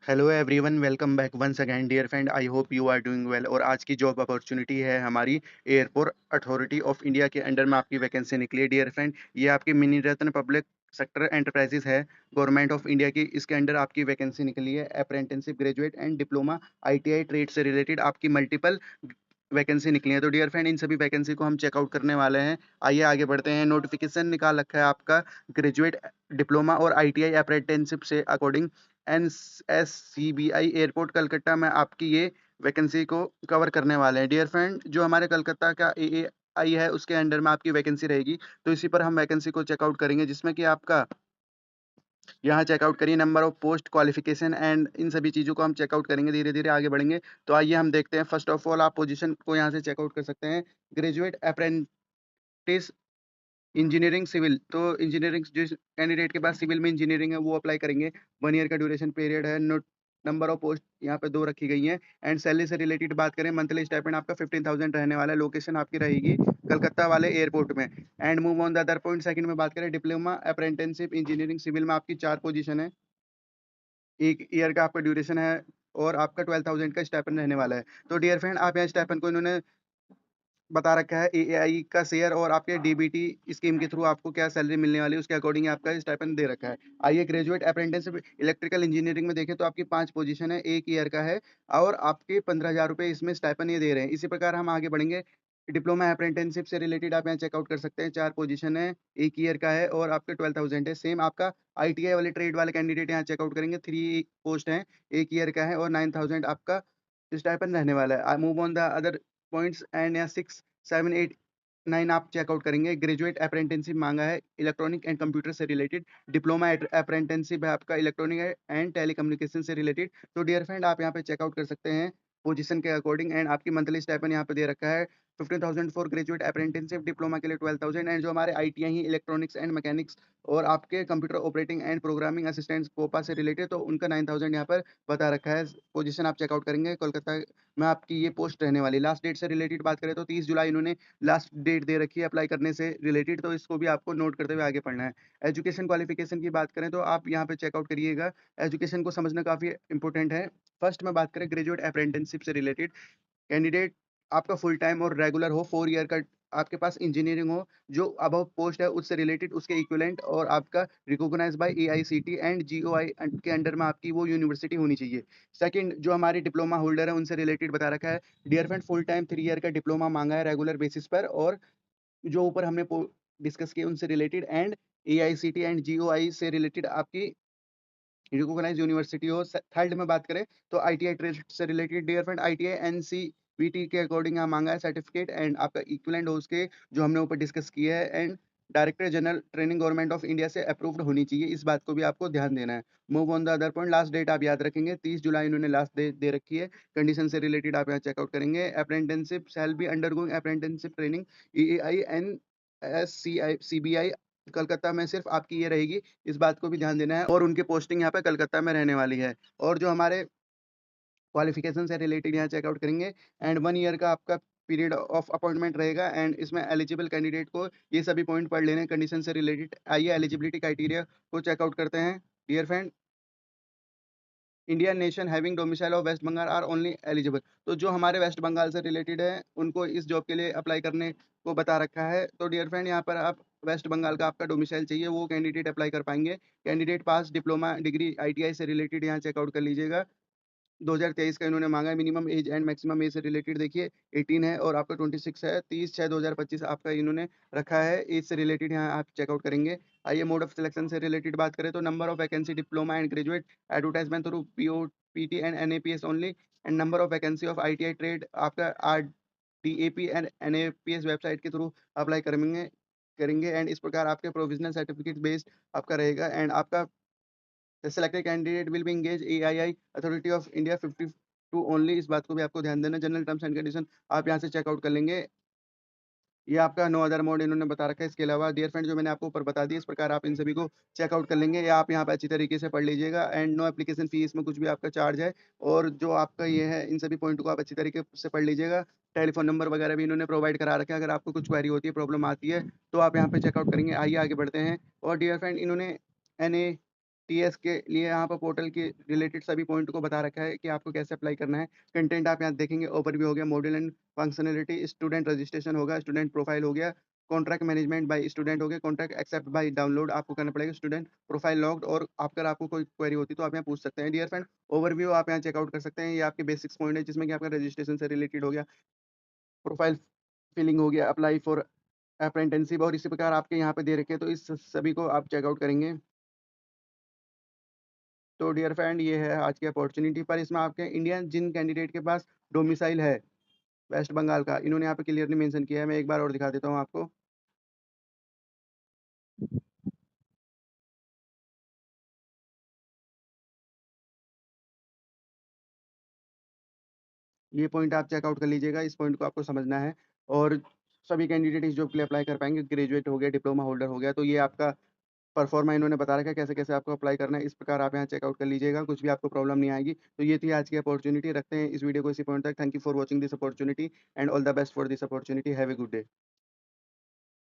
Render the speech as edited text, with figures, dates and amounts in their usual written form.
Hello everyone, welcome back once again dear friend. I hope you are doing well. और आज की job opportunity है हमारी airport authority of India के under में आपकी वैकेंसी निकली है डियर फ्रेंड। ये आपकी mini ratna public sector enterprises है, गवर्नमेंट ऑफ इंडिया की। इसके अंडर आपकी वैकेंसी निकली है apprenticeship, graduate and diploma, ITI trade से रिलेटेड आपकी मल्टीपल वैकेंसी निकली है। तो डियर फ्रेंड, इन सभी वैकेंसी को हम चेकआउट करने वाले हैं। आइए आगे बढ़ते हैं। नोटिफिकेशन निकाल रखा है आपका ग्रेजुएट, डिप्लोमा और आईटीआई अप्रेंटिसशिप से अकॉर्डिंग NSCBI एयरपोर्ट कलकत्ता में आपकी ये वैकेंसी को कवर करने वाले हैं डियर फ्रेंड। जो हमारे कलकत्ता का AAI है उसके अंडर में आपकी वैकेंसी रहेगी। तो इसी पर हम वैकेंसी को चेकआउट करेंगे, जिसमें कि आपका यहाँ चेकआउट करिए number of post, qualification and in सभी चीज़ों को हम चेकआउट करेंगे। धीरे धीरे आगे बढ़ेंगे। तो आइए हम देखते हैं। फर्स्ट ऑफ ऑल आप पोजीशन को यहाँ से चेकआउट कर सकते हैं। Graduate apprentice engineering civil. तो इंजीनियरिंग जिस कैंडिडेट के पास सिविल में इंजीनियरिंग है वो अप्लाई करेंगे। 1 ईयर का ड्यूरेशन पीरियड है। नोट नंबर ऑफ पोस्ट यहाँ पे 2 रखी गई हैं। एंड सैलरी से रिलेटेड बात करें, मंथली स्टाइपेंड आपका 15,000 रहने वाला है। लोकेशन आपकी रहेगी कलकत्ता वाले एयरपोर्ट में। And move on the other point. Second में बात करें, डिप्लोमा अप्रेंटिसशिप इंजीनियरिंग सिविल में आपकी 4 पोजीशन है। 1 ईयर का आपका ड्यूरेशन है और आपका 12,000 का स्टाइपेंड रहने वाला है। तो डियर फ्रेंड, आप यहाँ स्टाइपेंड को इन्होंने बता रखा है एएआई का शेयर और आपके डीबीटी स्कीम के थ्रू आपको क्या सैलरी मिलने वाली है उसके अकॉर्डिंग आपका स्टाइपेंड दे रखा है। आइए ग्रेजुएट अप्रेंटिसशिप इलेक्ट्रिकल इंजीनियरिंग में देखें तो आपकी 5 पोजीशन है, 1 ईयर का है और आपके 15,000 रुपए इसमें स्टाइपेंड ये दे रहे हैं। इसी प्रकार हम आगे बढ़ेंगे। डिप्लोमा अप्रेंटिसशिप से रिलेटेड आप यहाँ चेकआउट कर सकते हैं। 4 पोजीशन है, 1 ईयर का है और आपके 12,000 है। सेम आपका आईटीआई वाले ट्रेड वाले कैंडिडेट यहाँ चेकआउट करेंगे। 3 पोस्ट हैं, 1 ईयर का है और 9,000 आपका स्टाइपेंड रहने वाला है। Move on the other points and या 6, 7, 8, 9 आप चेकआउट करेंगे। ग्रेजुएट अप्रेंटिसशिप मांगा है इलेक्ट्रॉनिक एंड कंप्यूटर से रिलेटेड। डिप्लोमा अप्रेंटिसशिप है आपका इलेक्ट्रॉनिक एंड टेलीकम्युनिकेशन से रिलेटेड। तो डियर फ्रेंड, आप यहाँ पे चेकआउट कर सकते हैं पोजीशन के अकॉर्डिंग। एंड आपकी मंथली स्टाइपेंड यहाँ पे दे रखा है 15,000 फॉर ग्रेजुएट अप्रेंटिसशिप, डिप्लोमा के लिए 12,000। एंड जो हमारे आईटीआई हैं इलेक्ट्रॉनिक्स एंड मैकेनिक्स और आपके computer operating and programming assistant COPA से रिलेटेड, तो उनका 9,000 यहाँ पर बता रखा है। पोजीशन आप चेकआउट करेंगे कोलकाता में आपकी ये पोस्ट रहने वाली। लास्ट डेट से रिलेटेड बात करें तो 30 जुलाई इन्होंने लास्ट डेट दे रखी है अप्लाई करने से रिलेटेड। तो इसको भी आपको नोट करते हुए आगे पढ़ना है। एजुकेशन क्वालिफिकेशन की बात करें तो आप यहाँ पे चेकआउट करिएगा। एजुकेशन को समझना काफ़ी इंपॉर्टेंट है। फर्स्ट में बात करें ग्रेजुएट अप्रेंटिसशिप से रिलेटेड, कैंडिडेट आपका फुल टाइम और रेगुलर हो, 4 ईयर का आपके पास इंजीनियरिंग हो, जो अबव पोस्ट है उससे रिलेटेड उसके इक्विवेलेंट और आपका recognized by AICTE and GOI के अंडर में आपकी वो यूनिवर्सिटी होनी चाहिए। सेकंड, जो हमारे डिप्लोमा होल्डर है उनसे रिलेटेड बता रखा है। Dear friend, full time 3 year का डिप्लोमा मांगा है रेगुलर बेसिस पर, और जो ऊपर हमने डिस्कस किए उनसे related. And AICTE and GOI से रिलेटेड आपकी रिकॉग्नाइज्ड यूनिवर्सिटी हो। थर्ड में बात करें तो आईटीआई ट्रेड से related. Dear friend, ITI NCVT के अकॉर्डिंग यहाँ मांगा है सर्टिफिकेट एंड आपका इक्विवेलेंट हो उसके, जो हमने ऊपर डिस्कस किया है। And director general training government of India से अप्रूव्ड होनी चाहिए। इस बात को भी आपको ध्यान देना है। Move on the other point. Last date आप याद रखेंगे 30 जुलाई इन्होंने लास्ट डेट दे रखी है। कंडीशन से रिलेटेड आप यहाँ चेकआउट करेंगे। Apprenticeship shall be undergoing apprenticeship training EAI NSCI CBI Calcutta में सिर्फ आपकी ये रहेगी। इस बात को भी ध्यान देना है। और उनकी पोस्टिंग यहाँ पे कलकत्ता में रहने वाली है। और जो हमारे क्वालिफिकेशन से रिलेटेड यहाँ चेकआउट करेंगे। एंड 1 ईयर का आपका पीरियड ऑफ अपॉइंटमेंट रहेगा। एंड इसमें एलिजिबल कैंडिडेट को ये सभी पॉइंट पढ़ लेने कंडीशन से रिलेटेड। आइए एलिजिबिलिटी क्राइटेरिया को चेकआउट करते हैं। Dear friend, Indian nation having domicile of West Bengal are only eligible. तो जो हमारे वेस्ट बंगाल से रिलेटेड है उनको इस जॉब के लिए अप्लाई करने को बता रखा है। तो डियर फ्रेंड, यहाँ पर आप वेस्ट बंगाल का आपका डोमिसाइल चाहिए वो कैंडिडेट अप्लाई कर पाएंगे। Candidate pass diploma degree ITI से रिलेटेड यहाँ चेकआउट कर लीजिएगा। 2023 का इन्होंने मांगा है। Minimum age and maximum age से रिलेटेड देखिए 18 है और आपका 26 है। 30/6/2025 आपका इन्होंने रखा है। एज से रिलेटेड यहाँ आप चेकआउट करेंगे। आइए मोड ऑफ सिलेक्शन से रिलेटेड बात करें तो number of vacancy diploma and graduate advertisement through POPT and NAPS only. And number of vacancy of ITI trade आपका आरडीएपी एंड एनएपीएस वेबसाइट के थ्रू अप्लाई करेंगे करेंगे। एंड इस प्रकार आपके प्रोविजनल सर्टिफिकेट बेस्ड आपका रहेगा। एंड आपका The selected candidate will be engaged AII Authority of India 52 only. इस बात को भी आपको ध्यान देना। जनरल टर्म्स एंड कंडीशन आप यहाँ से चेकआउट कर लेंगे। ये आपका नो अदर मोड इन्होंने बता रखा है। इसके अलावा डियर फ्रेंड, जो मैंने आपको ऊपर बता दिया इस प्रकार आप इन सभी को चेकआउट कर लेंगे या आप यहाँ पे अच्छी तरीके से पढ़ लीजिएगा। एंड नो एप्लीकेशन फी, इसमें कुछ भी आपका चार्ज है। और जो आपका ये है इन सभी पॉइंट को आप अच्छी तरीके से पढ़ लीजिएगा। टेलीफोन नंबर वगैरह भी इन्होंने प्रोवाइड करा रखा है। अगर आपको कुछ क्वेरी होती है, प्रॉब्लम आती है तो आप यहाँ पे चेकआउट करेंगे। आइए आगे बढ़ते हैं। और डियर फ्रेंड, इन्होंने एन टीएस के लिए यहाँ पर पोर्टल के रिलेटेड सभी पॉइंट को बता रखा है कि आपको कैसे अप्लाई करना है। कंटेंट आप यहाँ देखेंगे, ओवरव्यू हो गया, module and functionality, student registration होगा, स्टूडेंट प्रोफाइल हो गया, कॉन्ट्रैक्ट मैनेजमेंट बाय स्टूडेंट हो गया, कॉन्ट्रैक्ट एक्सेप्ट बाय डाउनलोड आपको करना पड़ेगा, स्टूडेंट प्रोफाइल लॉग्ड, और अगर आपको कोई क्वेरी होती है तो आप यहाँ पूछ सकते हैं। डियर फ्रेंड, ओवरव्यू आप यहाँ चेकआउट कर सकते हैं। ये आपके बेसिक्स पॉइंट है जिसमें कि आपका रजिस्ट्रेशन से रिलेटेड हो गया, प्रोफाइल फिलिंग हो गया, अप्लाई फॉर अप्रेंटिसशिप, और इसी प्रकार आपके यहाँ पे दे रखे हैं, तो इस सभी को आप चेकआउट करेंगे। तो डियर फ्रेंड, ये है आज की अपॉर्चुनिटी, पर इसमें आपके इंडियन जिन कैंडिडेट के पास डोमिसाइल है वेस्ट बंगाल का, इन्होंने यहाँ पे क्लियरली मेंशन किया है। मैं एक बार और दिखा देता हूँ आपको। ये पॉइंट आप चेकआउट कर लीजिएगा, इस पॉइंट को आपको समझना है। और सभी कैंडिडेट इस जॉब के लिए अप्लाई कर पाएंगे, ग्रेजुएट हो गया, डिप्लोमा होल्डर हो गया, तो ये आपका परफॉर्मा इन्होंने बता रखा है कैसे कैसे आपको अप्लाई करना है। इस प्रकार आप यहाँ चेकआउट कर लीजिएगा, कुछ भी आपको प्रॉब्लम नहीं आएगी। तो ये थी आज की अपॉर्चुनिटी। रखते हैं इस वीडियो को इसी पॉइंट तक। Thank you for watching this opportunity and all the best for this opportunity. Have a good day.